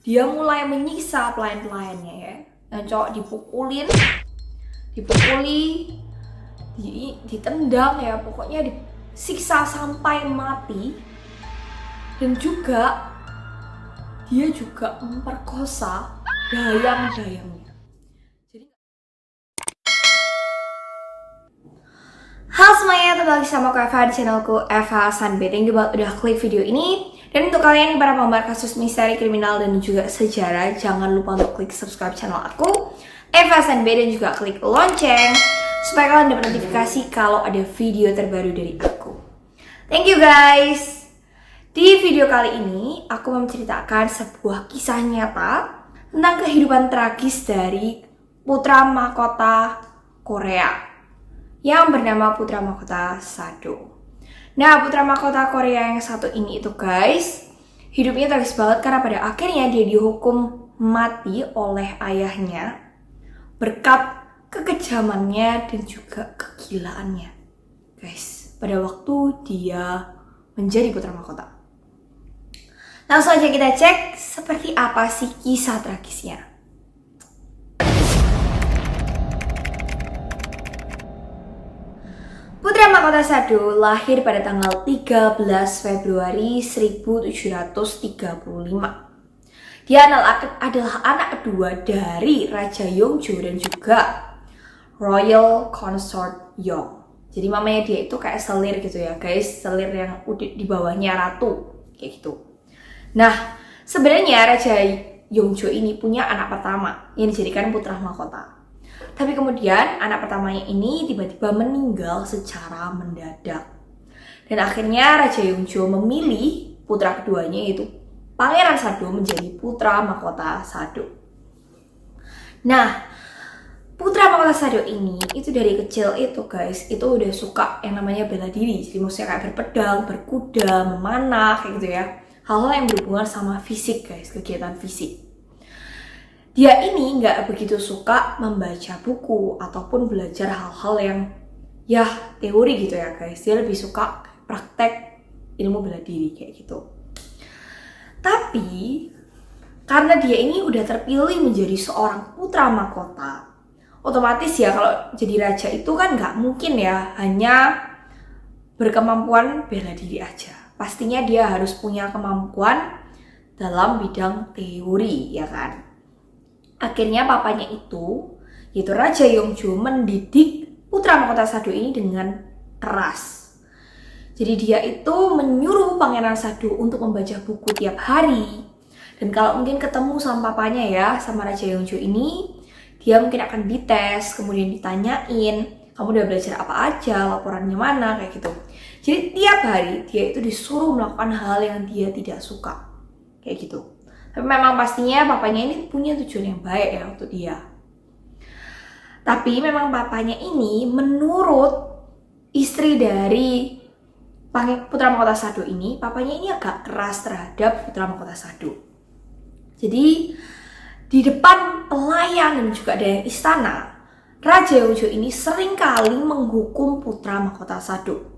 dia mulai menyiksa pelayan-pelayannya ya. Yang cowok dipukuli, ditendang ya, pokoknya disiksa sampai mati. Dan juga dia juga memperkosa dayang-dayangnya. Jadi, halo semuanya, kembali lagi sama aku Eva di channelku Eva Sanbe. Thank you banget udah klik video ini. Dan untuk kalian yang para penggemar kasus misteri, kriminal, dan juga sejarah, jangan lupa untuk klik subscribe channel aku Eva Sanbe dan juga klik lonceng supaya kalian dapat notifikasi kalau ada video terbaru dari aku. Thank you guys. Di video kali ini, aku menceritakan sebuah kisah nyata tentang kehidupan tragis dari putra mahkota Korea yang bernama Putra Mahkota Sado. Nah, putra mahkota Korea yang satu ini itu guys, hidupnya tragis banget karena pada akhirnya dia dihukum mati oleh ayahnya berkat kekejamannya dan juga kegilaannya. Guys, pada waktu dia menjadi putra mahkota. Langsung aja kita cek seperti apa sih kisah tragisnya. Putra Mahkota Sado lahir pada tanggal 13 Februari 1735. Dia adalah anak kedua dari Raja Yongjo dan juga Royal Consort Yong. Jadi mamanya dia itu kayak selir gitu ya guys, selir yang di bawahnya ratu, kayak gitu. Nah, sebenarnya Raja Yongjo ini punya anak pertama yang dijadikan putra mahkota. Tapi kemudian anak pertamanya ini tiba-tiba meninggal secara mendadak. Dan akhirnya Raja Yongjo memilih putra keduanya yaitu Pangeran Sado menjadi putra mahkota Sado. Nah, putra mahkota Sado ini itu dari kecil itu guys, itu udah suka yang namanya bela diri. Jadi maksudnya kayak berpedang, berkuda, memanah kayak gitu ya. Hal-hal yang berhubungan sama fisik guys, kegiatan fisik. Dia ini nggak begitu suka membaca buku ataupun belajar hal-hal yang ya teori gitu ya guys. Dia lebih suka praktek ilmu bela diri kayak gitu. Tapi karena dia ini udah terpilih menjadi seorang putra mahkota, otomatis ya kalau jadi raja itu kan nggak mungkin ya hanya berkemampuan bela diri aja. Pastinya dia harus punya kemampuan dalam bidang teori, ya kan? Akhirnya papanya itu, yaitu Raja Yongjo, mendidik putra mahkota Sado ini dengan keras. Jadi dia itu menyuruh Pangeran Sado untuk membaca buku tiap hari. Dan kalau mungkin ketemu sama papanya ya, sama Raja Yongjo ini, dia mungkin akan dites, kemudian ditanyain, kamu udah belajar apa aja, laporannya mana, kayak gitu. Jadi tiap hari dia itu disuruh melakukan hal yang dia tidak suka, kayak gitu. Tapi memang pastinya papanya ini punya tujuan yang baik ya untuk dia. Tapi memang papanya ini menurut istri dari putra mahkota Sado ini, papanya ini agak keras terhadap putra mahkota Sado. Jadi di depan pelayan dan juga dari istana, Raja Yongjo ini seringkali menghukum putra mahkota Sado.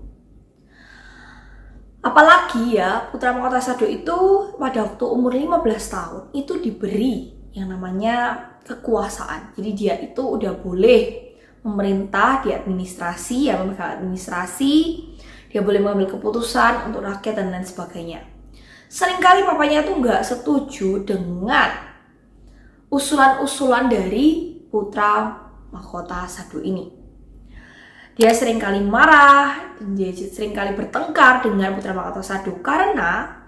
Apalagi ya, putra mahkota Sado itu pada waktu umur 15 tahun itu diberi yang namanya kekuasaan. Jadi dia itu udah boleh memerintah di administrasi, ya memegang administrasi, dia boleh mengambil keputusan untuk rakyat dan lain sebagainya. Seringkali papanya tuh nggak setuju dengan usulan-usulan dari putra mahkota Sado ini. Dia seringkali marah, dia seringkali bertengkar dengan putra mahkota Sado karena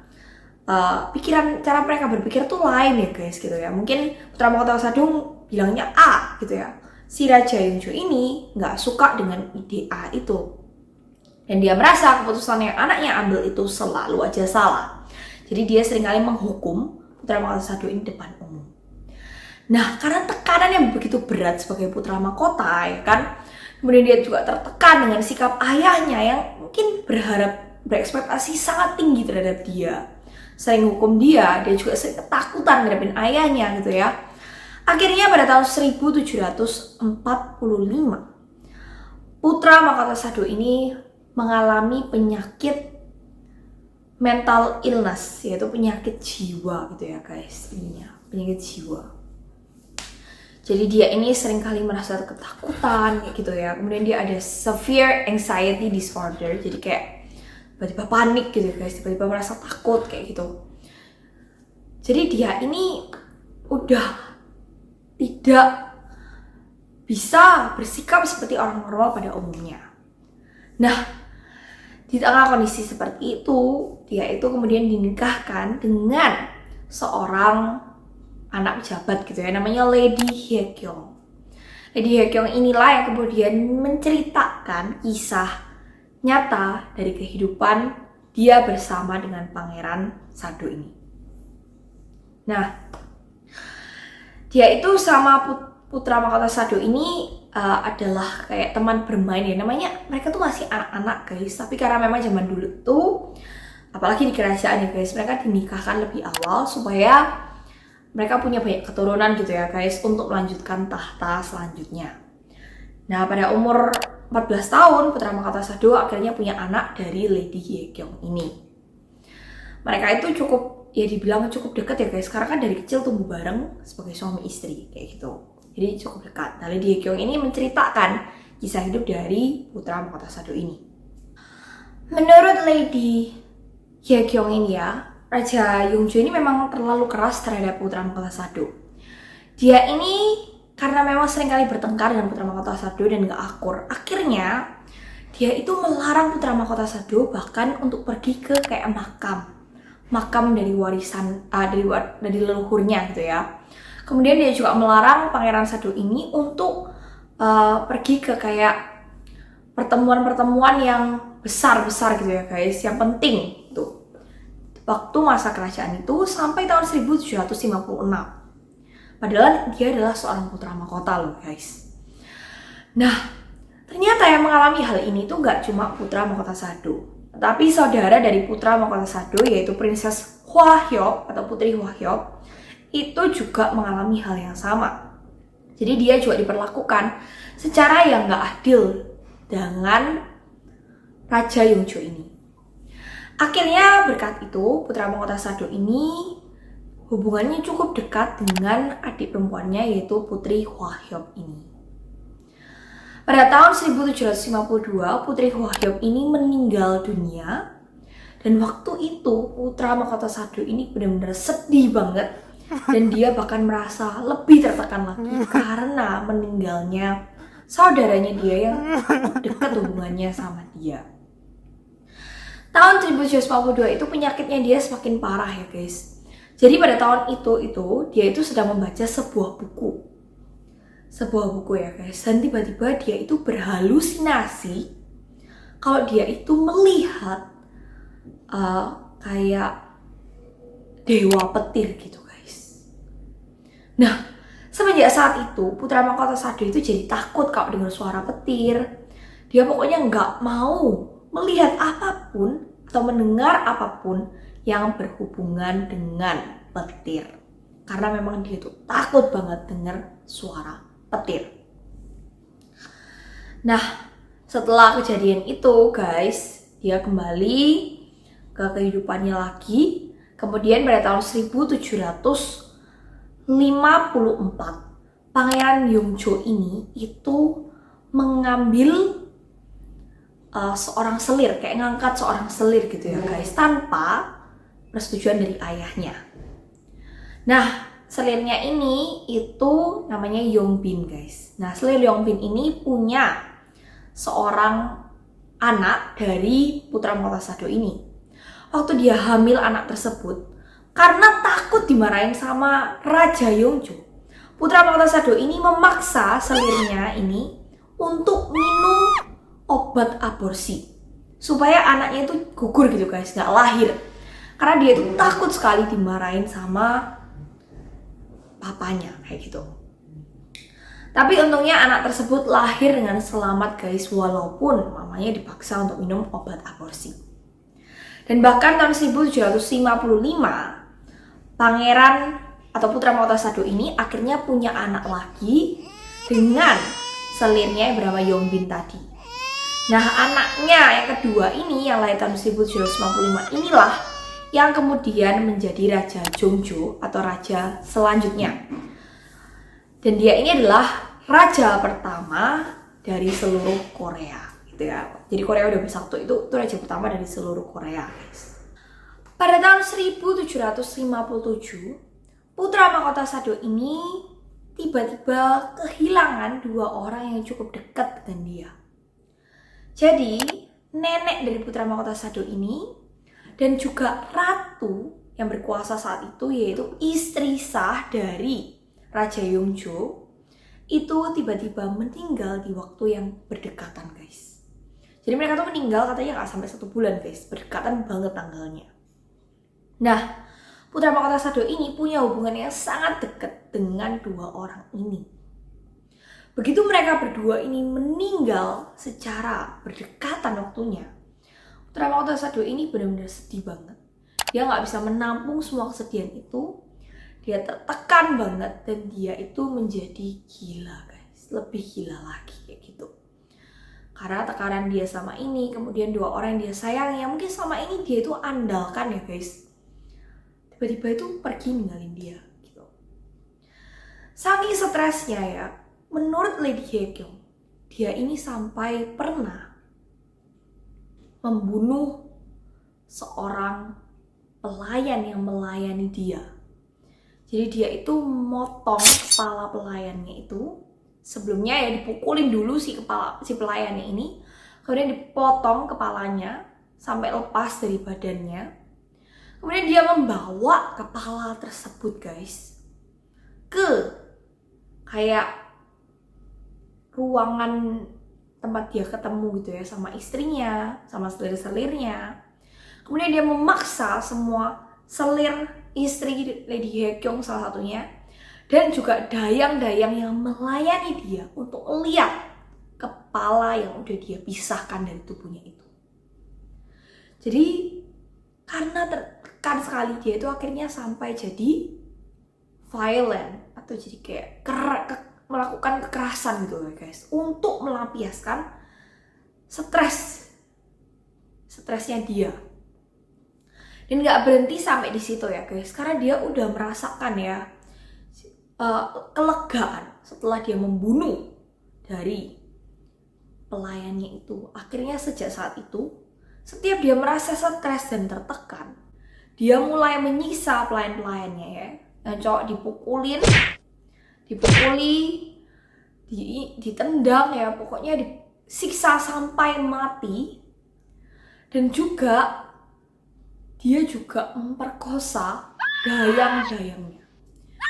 cara mereka berpikir tuh lain ya guys gitu ya. Mungkin putra mahkota Sado bilangnya A gitu ya. Si Raja Yongjo ini nggak suka dengan ide A itu. Dan dia merasa keputusan yang anaknya ambil itu selalu aja salah. Jadi dia seringkali menghukum putra mahkota Sado ini depan umum. Nah, karena tekanan yang begitu berat sebagai putra mahkota ya kan, kemudian dia juga tertekan dengan sikap ayahnya yang mungkin berekspektasi sangat tinggi terhadap dia. Sering hukum dia juga sering ketakutan ngadepin ayahnya gitu ya. Akhirnya pada tahun 1745, putra mahkota Sado ini mengalami penyakit mental illness, yaitu penyakit jiwa gitu ya guys, ininya penyakit jiwa. Jadi dia ini seringkali merasa ketakutan kayak gitu ya. Kemudian dia ada severe anxiety disorder, jadi kayak tiba-tiba panik gitu guys, tiba-tiba merasa takut kayak gitu. Jadi dia ini udah tidak bisa bersikap seperti orang normal pada umumnya. Nah, di tengah kondisi seperti itu, dia itu kemudian dinikahkan dengan seorang anak pejabat gitu ya, namanya Lady Hye-kyung. Lady Hye-kyung inilah yang kemudian menceritakan kisah nyata dari kehidupan dia bersama dengan Pangeran Sado ini. Nah, dia itu sama putra mahkota Sado ini adalah kayak teman bermain ya, namanya mereka tuh masih anak-anak guys, tapi karena memang zaman dulu tuh, apalagi di kerajaan ya guys, mereka dinikahkan lebih awal supaya mereka punya banyak keturunan gitu ya guys, untuk melanjutkan tahta selanjutnya. Nah, pada umur 14 tahun, putra mahkota Sado akhirnya punya anak dari Lady Hye-kyung ini. Mereka itu cukup, ya dibilang cukup dekat ya guys, karena kan dari kecil tumbuh bareng sebagai suami istri kayak gitu. Jadi cukup dekat. Nah, Lady Hye-kyung ini menceritakan kisah hidup dari putra mahkota Sado ini. Menurut Lady Hye-kyung ini ya, Raja Yongjo ini memang terlalu keras terhadap putra mahkota Sado. Dia ini karena memang seringkali bertengkar dengan putra mahkota Sado dan gak akur, akhirnya dia itu melarang putra mahkota Sado bahkan untuk pergi ke kayak makam dari warisan dari leluhurnya gitu ya. Kemudian dia juga melarang Pangeran Sado ini untuk pergi ke kayak pertemuan-pertemuan yang besar-besar gitu ya guys, yang penting tuh. Waktu masa kerajaan itu sampai tahun 1756. Padahal dia adalah seorang putra mahkota loh guys. Nah, ternyata yang mengalami hal ini tuh gak cuma putra mahkota Sado, tetapi saudara dari putra mahkota Sado yaitu Princess Hwa Hyok atau Putri Hwa Hyok itu juga mengalami hal yang sama. Jadi dia juga diperlakukan secara yang gak adil dengan Raja Yongjo ini. Akhirnya berkat itu putra mahkota Sado ini hubungannya cukup dekat dengan adik perempuannya yaitu Putri Hwa Hyok ini. Pada tahun 1752, Putri Hwa Hyok ini meninggal dunia. Dan waktu itu putra mahkota Sado ini benar-benar sedih banget. Dan dia bahkan merasa lebih tertekan lagi karena meninggalnya saudaranya dia yang dekat hubungannya sama dia. Tahun 1752 itu penyakitnya dia semakin parah ya guys. Jadi pada tahun itu dia itu sedang membaca sebuah buku ya guys, dan tiba-tiba dia itu berhalusinasi kalau dia itu melihat kayak dewa petir gitu guys. Nah, semenjak saat itu putra mahkota Sado itu jadi takut kalau dengar suara petir. Dia pokoknya nggak mau melihat apapun atau mendengar apapun yang berhubungan dengan petir, karena memang dia tuh takut banget dengar suara petir. Nah, setelah kejadian itu guys, dia kembali ke kehidupannya lagi. Kemudian pada tahun 1754 Pangeran Yongjo ini itu mengambil seorang selir, kayak ngangkat seorang selir gitu ya guys, tanpa persetujuan dari ayahnya. Nah, selirnya ini itu namanya Yongbin guys. Nah, selir Yongbin ini punya seorang anak dari putra mahkota Sado ini. Waktu dia hamil anak tersebut, karena takut dimarahin sama Raja Yongjo, putra mahkota Sado ini memaksa selirnya ini untuk minum obat aborsi supaya anaknya itu gugur gitu guys, gak lahir. Karena dia itu takut sekali dimarahin sama papanya kayak gitu. Tapi untungnya anak tersebut lahir dengan selamat guys, walaupun mamanya dipaksa untuk minum obat aborsi. Dan bahkan tahun 1755 pangeran atau putra mahkota Sado ini akhirnya punya anak lagi dengan selirnya yang bernama Yongbin tadi. Nah, anaknya yang kedua ini yang lahir tahun 1795 inilah yang kemudian menjadi Raja Jongjo atau raja selanjutnya. Dan dia ini adalah raja pertama dari seluruh Korea gitu ya. Jadi Korea udah bersatu, itu raja pertama dari seluruh Korea, guys. Pada tahun 1757, putra mahkota Sado ini tiba-tiba kehilangan 2 orang yang cukup dekat dengan dia. Jadi, nenek dari putra mahkota Sado ini dan juga ratu yang berkuasa saat itu, yaitu istri sah dari Raja Yongjo, itu tiba-tiba meninggal di waktu yang berdekatan, guys. Jadi mereka tuh meninggal katanya gak sampai 1 bulan, guys. Berdekatan banget tanggalnya. Nah, putra mahkota Sado ini punya hubungan yang sangat dekat dengan 2 orang ini. Begitu mereka berdua ini meninggal secara berdekatan waktunya, putra mahkota Sado ini benar-benar sedih banget. Dia nggak bisa menampung semua kesedihan itu. Dia tertekan banget dan dia itu menjadi gila, guys. Lebih gila lagi kayak gitu. Karena tekanan dia sama ini, kemudian 2 orang yang dia sayangi, yang mungkin selama ini dia itu andalkan ya, guys. Tiba-tiba itu pergi ninggalin dia gitu. Saking stresnya ya, menurut Lady Haekyung, dia ini sampai pernah membunuh seorang pelayan yang melayani dia. Jadi dia itu motong kepala pelayannya itu. Sebelumnya ya dipukulin dulu si pelayannya ini, kemudian dipotong kepalanya sampai lepas dari badannya. Kemudian dia membawa kepala tersebut, guys, ke kayak ruangan tempat dia ketemu gitu ya sama istrinya, sama selir-selirnya. Kemudian dia memaksa semua selir istri Lady Haekyung salah satunya, dan juga dayang-dayang yang melayani dia untuk lihat kepala yang udah dia pisahkan dari tubuhnya itu. Jadi karena tertekan sekali, dia itu akhirnya sampai jadi violent atau jadi kayak melakukan kekerasan gitu ya, guys, untuk melampiaskan stresnya dia. Dan nggak berhenti sampai di situ ya, guys, karena dia udah merasakan ya kelegaan setelah dia membunuh dari pelayannya itu. Akhirnya sejak saat itu, setiap dia merasa stres dan tertekan, dia mulai menyiksa pelayan-pelayannya ya. Yang cowok dipukuli, ditendang ya, pokoknya disiksa sampai mati. Dan juga dia juga memperkosa dayang-dayangnya.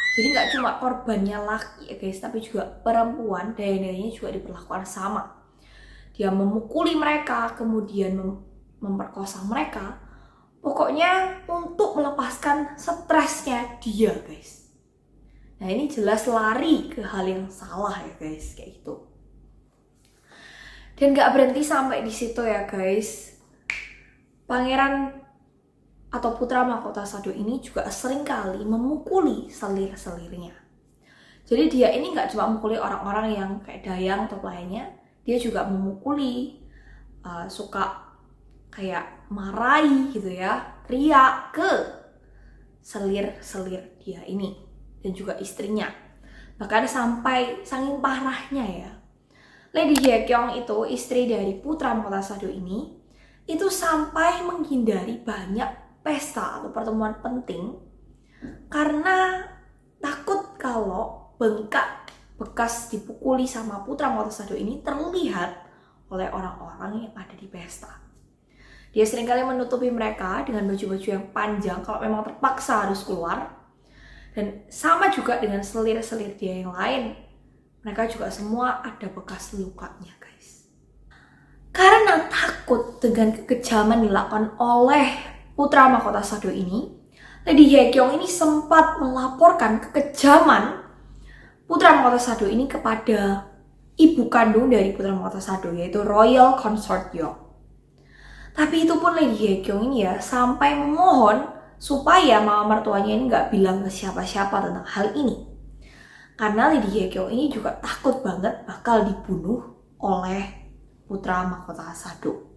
Jadi nggak cuma korbannya laki ya, guys, tapi juga perempuan, dayang-dayangnya juga diperlakukan sama. Dia memukuli mereka, kemudian memperkosa mereka. Pokoknya untuk melepaskan stresnya dia, guys. Nah, ini jelas lari ke hal yang salah ya, guys, kayak gitu. Dan gak berhenti sampai di situ ya, guys. Pangeran atau putra mahkota Sado ini juga seringkali memukuli selir-selirnya. Jadi dia ini gak cuma memukuli orang-orang yang kayak dayang atau pelayannya, dia juga memukuli, suka kayak marahi gitu ya, teriak ke selir-selir dia ini dan juga istrinya. Bahkan sampai saking parahnya ya, Lady Haekyung itu, istri dari putra mahkota Sado ini, itu sampai menghindari banyak pesta atau pertemuan penting karena takut kalau bengkak bekas dipukuli sama putra mahkota Sado ini terlihat oleh orang-orang yang ada di pesta. Dia seringkali menutupi mereka dengan baju-baju yang panjang kalau memang terpaksa harus keluar. Dan sama juga dengan selir-selir dia yang lain, mereka juga semua ada bekas lukanya, guys. Karena takut dengan kekejaman dilakukan oleh putra mahkota Sado ini, Lady Haekyung ini sempat melaporkan kekejaman putra mahkota Sado ini kepada ibu kandung dari putra mahkota Sado, yaitu Royal Consort Yeong. Tapi itu pun Lady Haekyung ini ya sampai memohon supaya mama mertuanya ini nggak bilang ke siapa-siapa tentang hal ini. Karena Lady Haekyung ini juga takut banget bakal dibunuh oleh putra mahkota Sadok.